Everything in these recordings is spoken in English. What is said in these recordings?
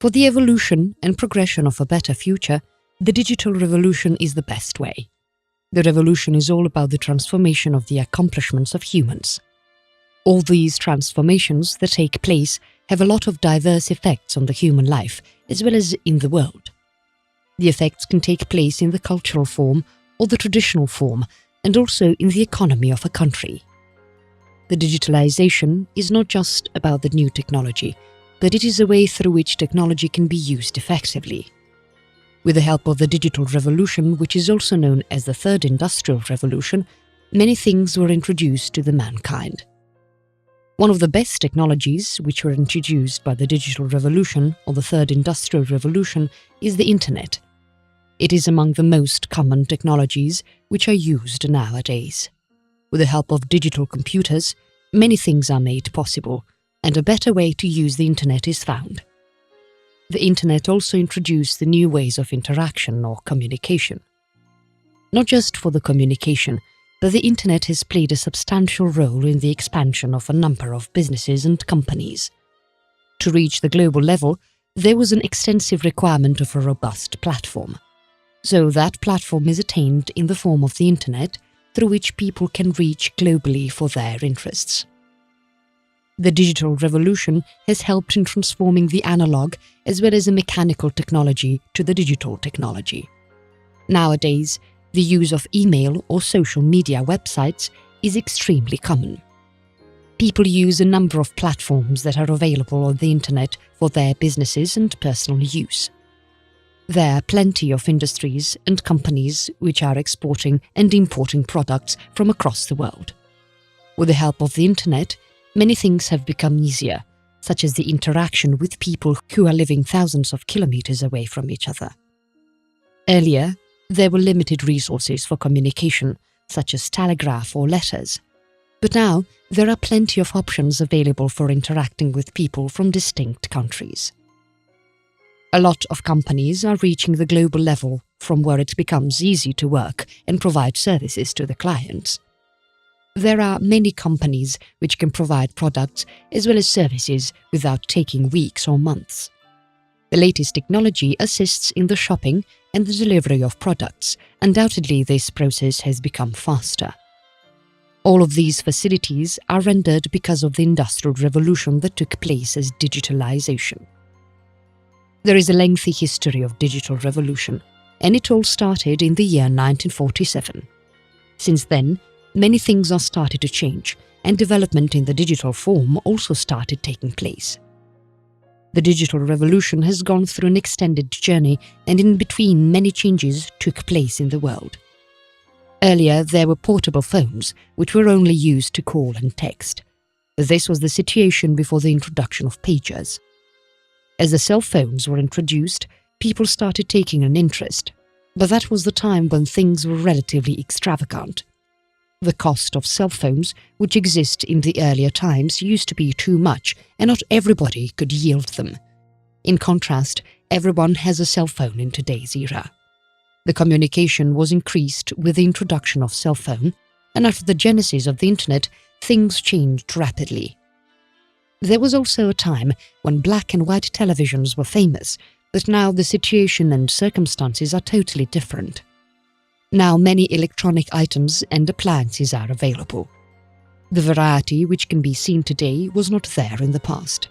For the evolution and progression of a better future, the digital revolution is the best way. The revolution is all about the transformation of the accomplishments of humans. All these transformations that take place have a lot of diverse effects on the human life as well as in the world. The effects can take place in the cultural form or the traditional form, and also in the economy of a country. The digitalization is not just about the new technology, but it is a way through which technology can be used effectively. With the help of the digital revolution, which is also known as the Third Industrial Revolution, many things were introduced to the mankind. One of the best technologies which were introduced by the digital revolution or the Third Industrial Revolution is the Internet. It is among the most common technologies which are used nowadays. With the help of digital computers, many things are made possible, and a better way to use the Internet is found. The Internet also introduced the new ways of interaction or communication. Not just for the communication, but the Internet has played a substantial role in the expansion of a number of businesses and companies. To reach the global level, there was an extensive requirement of a robust platform. So that platform is attained in the form of the Internet, through which people can reach globally for their interests. The digital revolution has helped in transforming the analog as well as the mechanical technology to the digital technology. Nowadays, the use of email or social media websites is extremely common. People use a number of platforms that are available on the Internet for their businesses and personal use. There are plenty of industries and companies which are exporting and importing products from across the world. With the help of the Internet, many things have become easier, such as the interaction with people who are living thousands of kilometers away from each other. Earlier, there were limited resources for communication, such as telegraph or letters. But now, there are plenty of options available for interacting with people from distinct countries. A lot of companies are reaching the global level from where it becomes easy to work and provide services to the clients. There are many companies which can provide products as well as services without taking weeks or months. The latest technology assists in the shopping and the delivery of products. Undoubtedly, this process has become faster. All of these facilities are rendered because of the industrial revolution that took place as digitalization. There is a lengthy history of digital revolution, and it all started in the year 1947. Since then, many things are started to change, and development in the digital form also started taking place. The digital revolution has gone through an extended journey, and in between many changes took place in the world. Earlier, there were portable phones, which were only used to call and text. This was the situation before the introduction of pagers. As the cell phones were introduced, people started taking an interest, but that was the time when things were relatively extravagant. The cost of cell phones, which exist in the earlier times, used to be too much, and not everybody could yield them. In contrast, everyone has a cell phone in today's era. The communication was increased with the introduction of cell phone, and after the genesis of the Internet, things changed rapidly. There was also a time when black and white televisions were famous, but now the situation and circumstances are totally different. Now many electronic items and appliances are available. The variety which can be seen today was not there in the past.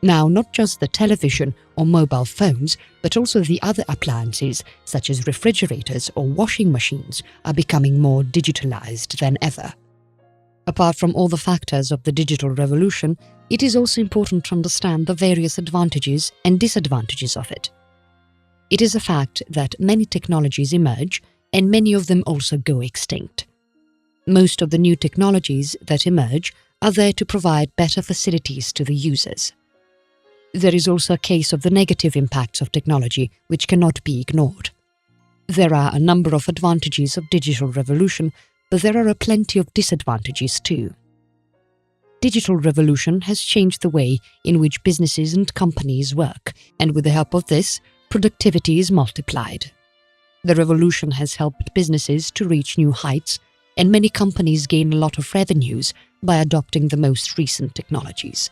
Now not just the television or mobile phones, but also the other appliances such as refrigerators or washing machines are becoming more digitalized than ever. Apart from all the factors of the digital revolution, it is also important to understand the various advantages and disadvantages of it. It is a fact that many technologies emerge and many of them also go extinct. Most of the new technologies that emerge are there to provide better facilities to the users. There is also a case of the negative impacts of technology which cannot be ignored. There are a number of advantages of digital revolution, but there are plenty of disadvantages too. Digital revolution has changed the way in which businesses and companies work, and with the help of this, productivity is multiplied. The revolution has helped businesses to reach new heights, and many companies gain a lot of revenues by adopting the most recent technologies.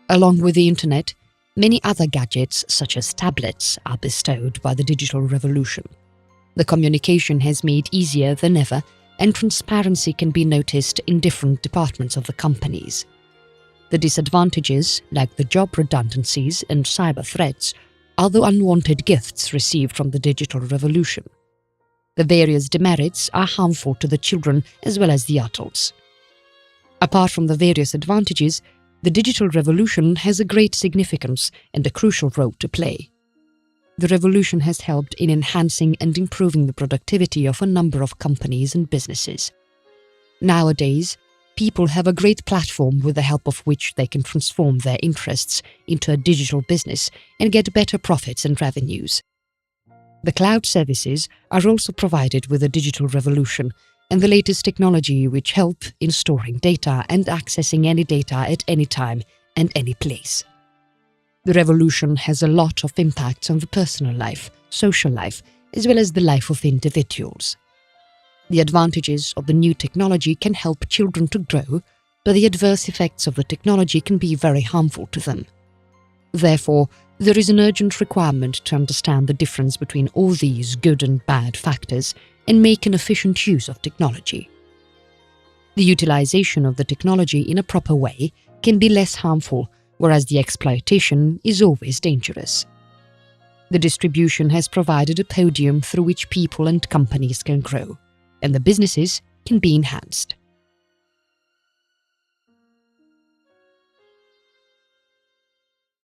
Along with the Internet, Many other gadgets, such as tablets, are bestowed by the digital revolution. The communication has made easier than ever, and transparency can be noticed in different departments of the companies. The disadvantages, like the job redundancies and cyber threats, are the unwanted gifts received from the digital revolution. The various demerits are harmful to the children as well as the adults. Apart from the various advantages, the digital revolution has a great significance and a crucial role to play. The revolution has helped in enhancing and improving the productivity of a number of companies and businesses. Nowadays, people have a great platform with the help of which they can transform their interests into a digital business and get better profits and revenues. The cloud services are also provided with the digital revolution and the latest technology which help in storing data and accessing any data at any time and any place. The revolution has a lot of impacts on the personal life, social life, as well as the life of individuals. The advantages of the new technology can help children to grow, but the adverse effects of the technology can be very harmful to them. Therefore, there is an urgent requirement to understand the difference between all these good and bad factors and make an efficient use of technology. The utilization of the technology in a proper way can be less harmful, whereas the exploitation is always dangerous. The distribution has provided a podium through which people and companies can grow, and the businesses can be enhanced.